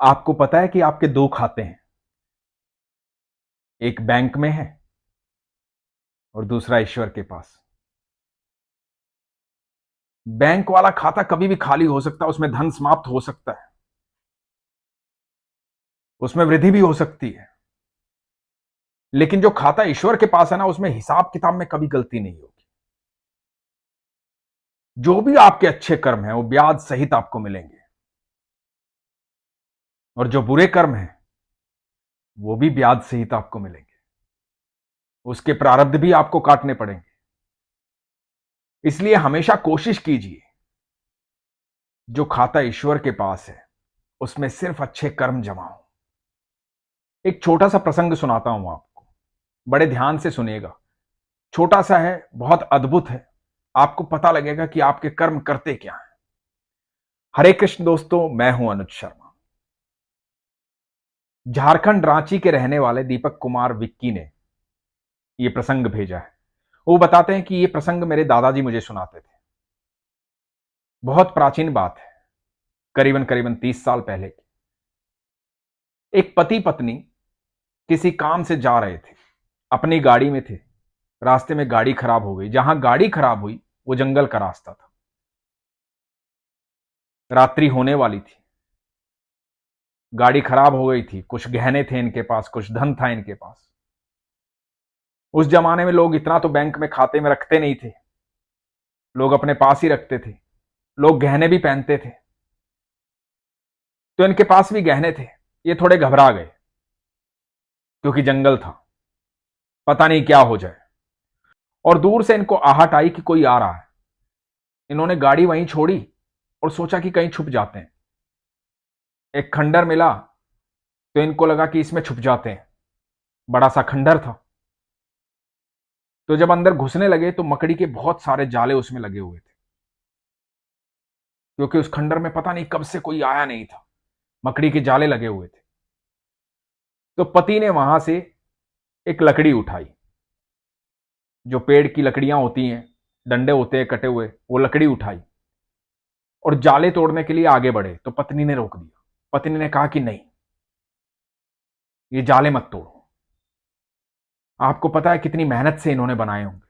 आपको पता है कि आपके दो खाते हैं। एक बैंक में है और दूसरा ईश्वर के पास। बैंक वाला खाता कभी भी खाली हो सकता है, उसमें धन समाप्त हो सकता है, उसमें वृद्धि भी हो सकती है। लेकिन जो खाता ईश्वर के पास है ना, उसमें हिसाब किताब में कभी गलती नहीं होगी। जो भी आपके अच्छे कर्म हैं वो ब्याज सहित आपको मिलेंगे, और जो बुरे कर्म हैं वो भी ब्याज सहित आपको मिलेंगे। उसके प्रारब्ध भी आपको काटने पड़ेंगे। इसलिए हमेशा कोशिश कीजिए, जो खाता ईश्वर के पास है उसमें सिर्फ अच्छे कर्म जमा हो। एक छोटा सा प्रसंग सुनाता हूं आपको, बड़े ध्यान से सुनिएगा। छोटा सा है, बहुत अद्भुत है। आपको पता लगेगा कि आपके कर्म करते क्या हैं। हरे कृष्ण दोस्तों, मैं हूं अनुज शर्मा। झारखंड रांची के रहने वाले दीपक कुमार विक्की ने यह प्रसंग भेजा है। वो बताते हैं कि यह प्रसंग मेरे दादाजी मुझे सुनाते थे। बहुत प्राचीन बात है, करीबन करीबन 30 साल पहले की। एक पति पत्नी किसी काम से जा रहे थे, अपनी गाड़ी में थे। रास्ते में गाड़ी खराब हो गई। जहां गाड़ी खराब हुई वो जंगल का रास्ता था। रात्रि होने वाली थी, गाड़ी खराब हो गई थी। कुछ गहने थे इनके पास, कुछ धन था इनके पास। उस जमाने में लोग इतना तो बैंक में खाते में रखते नहीं थे, लोग अपने पास ही रखते थे। लोग गहने भी पहनते थे, तो इनके पास भी गहने थे। ये थोड़े घबरा गए, क्योंकि जंगल था, पता नहीं क्या हो जाए। और दूर से इनको आहट आई कि कोई आ रहा है। इन्होंने गाड़ी वहीं छोड़ी और सोचा कि कहीं छुप जाते हैं। एक खंडर मिला, तो इनको लगा कि इसमें छुप जाते हैं। बड़ा सा खंडर था। तो जब अंदर घुसने लगे तो मकड़ी के बहुत सारे जाले उसमें लगे हुए थे, क्योंकि उस खंडर में पता नहीं कब से कोई आया नहीं था। मकड़ी के जाले लगे हुए थे। तो पति ने वहां से एक लकड़ी उठाई, जो पेड़ की लकड़ियां होती हैं, डंडे होते हैं कटे हुए, वो लकड़ी उठाई और जाले तोड़ने के लिए आगे बढ़े। तो पत्नी ने रोक दिया। पत्नी ने कहा कि नहीं, ये जाले मत तोड़ो। आपको पता है कितनी मेहनत से इन्होंने बनाए होंगे।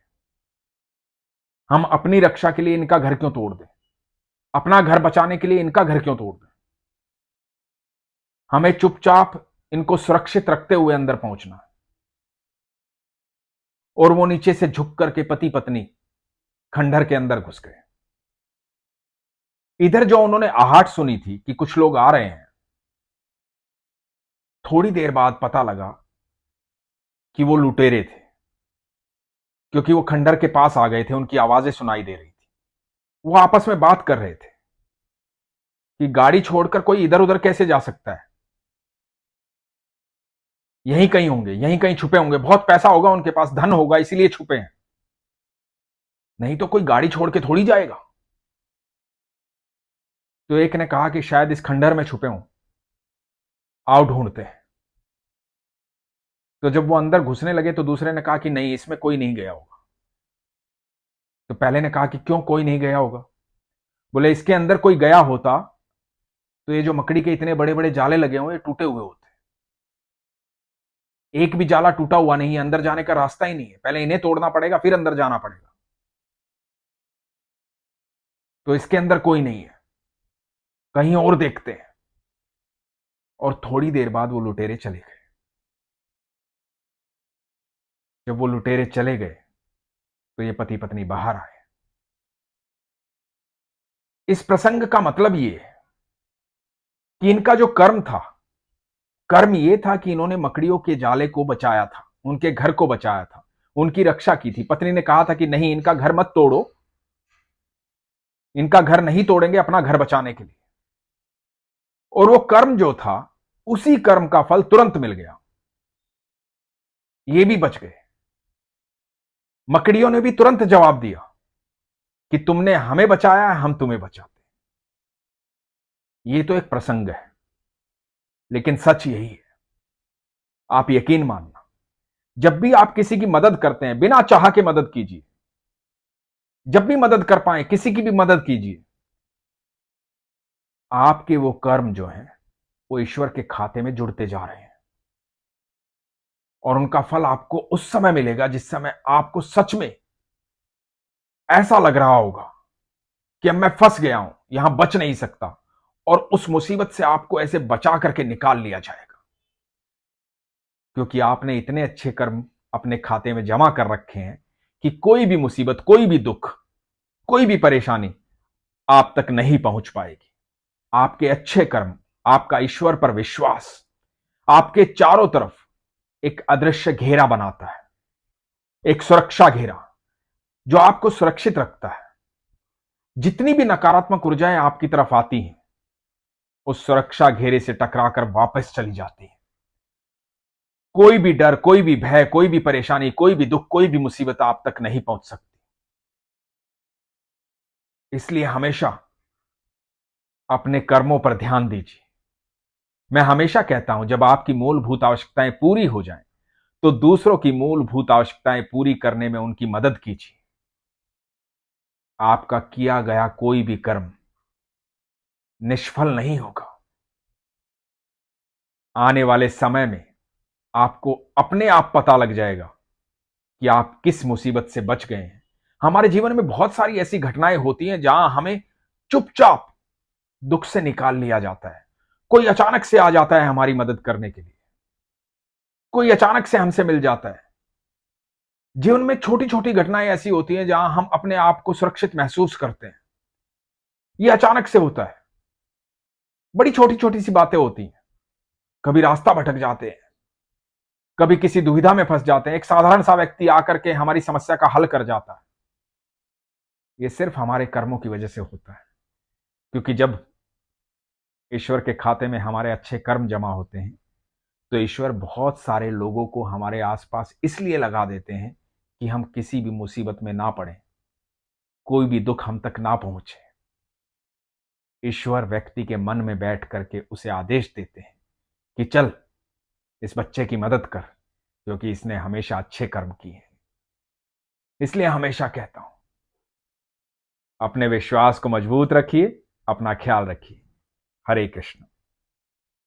हम अपनी रक्षा के लिए इनका घर क्यों तोड़ दें? अपना घर बचाने के लिए इनका घर क्यों तोड़ दें? हमें चुपचाप इनको सुरक्षित रखते हुए अंदर पहुंचना है। और वो नीचे से झुक करके पति पत्नी खंडर के अंदर घुस गए। इधर जो उन्होंने आहट सुनी थी कि कुछ लोग आ रहे हैं, थोड़ी देर बाद पता लगा कि वो लुटेरे थे, क्योंकि वो खंडर के पास आ गए थे। उनकी आवाजें सुनाई दे रही थी। वो आपस में बात कर रहे थे कि गाड़ी छोड़कर कोई इधर उधर कैसे जा सकता है। यहीं कहीं होंगे, यहीं कहीं छुपे होंगे, बहुत पैसा होगा उनके पास, धन होगा, इसीलिए छुपे हैं। नहीं तो कोई गाड़ी छोड़ के थोड़ी जाएगा। तो एक ने कहा कि शायद इस खंडर में छुपे हों, आओ ढूंढते हैं। तो जब वो अंदर घुसने लगे तो दूसरे ने कहा कि नहीं, इसमें कोई नहीं गया होगा। तो पहले ने कहा कि क्यों कोई नहीं गया होगा? बोले इसके अंदर कोई गया होता तो ये जो मकड़ी के इतने बड़े बड़े जाले लगे हुए, ये टूटे हुए होते। एक भी जाला टूटा हुआ नहीं है, अंदर जाने का रास्ता ही नहीं है। पहले इन्हें तोड़ना पड़ेगा, फिर अंदर जाना पड़ेगा। तो इसके अंदर कोई नहीं है, कहीं और देखते हैं। और थोड़ी देर बाद वो लुटेरे चले गए। जब वो लुटेरे चले गए तो ये पति पत्नी बाहर आए। इस प्रसंग का मतलब ये है कि इनका जो कर्म था, कर्म ये था कि इन्होंने मकड़ियों के जाले को बचाया था, उनके घर को बचाया था, उनकी रक्षा की थी। पत्नी ने कहा था कि नहीं, इनका घर मत तोड़ो, इनका घर नहीं तोड़ेंगे अपना घर बचाने के लिए। और वो कर्म जो था, उसी कर्म का फल तुरंत मिल गया। ये भी बच गए। मकड़ियों ने भी तुरंत जवाब दिया कि तुमने हमें बचाया है, हम तुम्हें बचाते। ये तो एक प्रसंग है, लेकिन सच यही है। आप यकीन मानना, जब भी आप किसी की मदद करते हैं, बिना चाह के मदद कीजिए। जब भी मदद कर पाए, किसी की भी मदद कीजिए। आपके वो कर्म जो हैं, वो ईश्वर के खाते में जुड़ते जा रहे हैं और उनका फल आपको उस समय मिलेगा जिस समय आपको सच में ऐसा लग रहा होगा कि अब मैं फंस गया हूं, यहां बच नहीं सकता, और उस मुसीबत से आपको ऐसे बचा करके निकाल लिया जाएगा, क्योंकि आपने इतने अच्छे कर्म अपने खाते में जमा कर रखे हैं कि कोई भी मुसीबत, कोई भी दुख, कोई भी परेशानी आप तक नहीं पहुंच पाएगी। आपके अच्छे कर्म, आपका ईश्वर पर विश्वास आपके चारों तरफ एक अदृश्य घेरा बनाता है, एक सुरक्षा घेरा जो आपको सुरक्षित रखता है। जितनी भी नकारात्मक ऊर्जाएं आपकी तरफ आती हैं, उस सुरक्षा घेरे से टकराकर वापस चली जाती है। कोई भी डर, कोई भी भय, कोई भी परेशानी, कोई भी दुख, कोई भी मुसीबत आप तक नहीं पहुंच सकती। इसलिए हमेशा अपने कर्मों पर ध्यान दीजिए। मैं हमेशा कहता हूं, जब आपकी मूलभूत आवश्यकताएं पूरी हो जाएं, तो दूसरों की मूलभूत आवश्यकताएं पूरी करने में उनकी मदद कीजिए। आपका किया गया कोई भी कर्म निष्फल नहीं होगा। आने वाले समय में आपको अपने आप पता लग जाएगा कि आप किस मुसीबत से बच गए हैं। हमारे जीवन में बहुत सारी ऐसी घटनाएं होती हैं जहां हमें चुपचाप दुख से निकाल लिया जाता है। कोई अचानक से आ जाता है हमारी मदद करने के लिए, कोई अचानक से हमसे मिल जाता है। जीवन में छोटी छोटी घटनाएं ऐसी होती हैं जहां हम अपने आप को सुरक्षित महसूस करते हैं। यह अचानक से होता है। बड़ी छोटी छोटी सी बातें होती हैं। कभी रास्ता भटक जाते हैं, कभी किसी दुविधा में फंस जाते हैं, एक साधारण सा व्यक्ति आकर के हमारी समस्या का हल कर जाता है। यह सिर्फ हमारे कर्मों की वजह से होता है, क्योंकि जब ईश्वर के खाते में हमारे अच्छे कर्म जमा होते हैं, तो ईश्वर बहुत सारे लोगों को हमारे आसपास इसलिए लगा देते हैं कि हम किसी भी मुसीबत में ना पड़े, कोई भी दुख हम तक ना पहुंचे। ईश्वर व्यक्ति के मन में बैठ करके उसे आदेश देते हैं कि चल इस बच्चे की मदद कर, क्योंकि इसने हमेशा अच्छे कर्म किए हैं। इसलिए हमेशा कहता हूं, अपने विश्वास को मजबूत रखिए, अपना ख्याल रखिए। हरे कृष्ण।